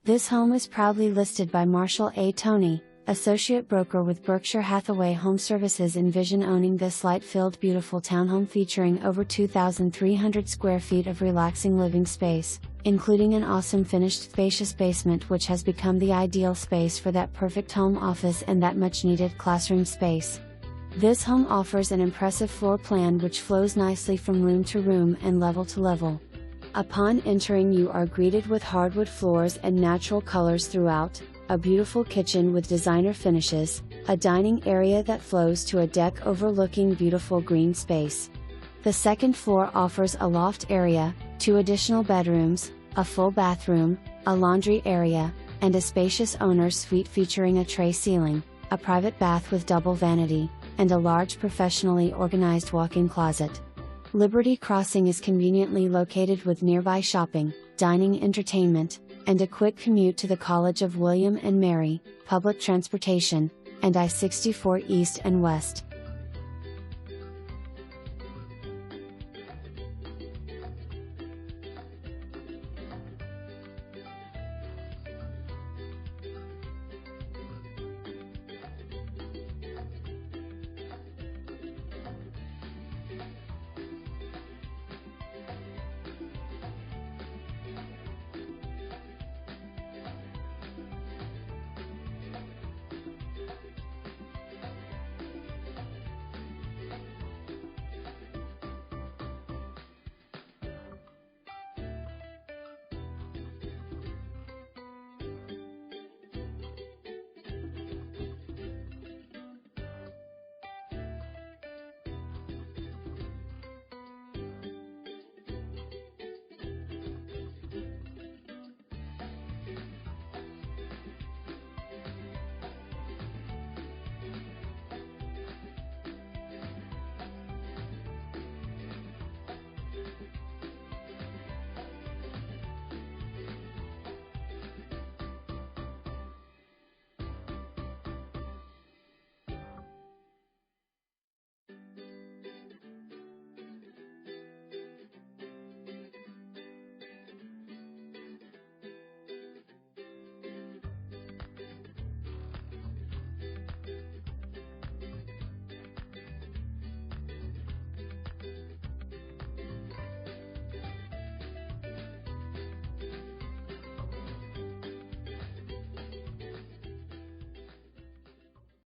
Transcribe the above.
This home is proudly listed by Marshall A. Toney, associate broker with Berkshire Hathaway Home Services. Envision owning this light-filled beautiful townhome featuring over 2,300 square feet of relaxing living space, including an awesome finished spacious basement which has become the ideal space for that perfect home office and that much-needed classroom space. This home offers an impressive floor plan which flows nicely from room to room and level to level. Upon entering, you are greeted with hardwood floors and natural colors throughout, a beautiful kitchen with designer finishes, a dining area that flows to a deck overlooking beautiful green space. The second floor offers a loft area, 2 additional bedrooms, a full bathroom, a laundry area, and a spacious owner's suite featuring a tray ceiling, a private bath with double vanity, and a large professionally organized walk-in closet. Liberty Crossing is conveniently located with nearby shopping, dining, entertainment, and a quick commute to the College of William and Mary, public transportation, and I-64 east and west.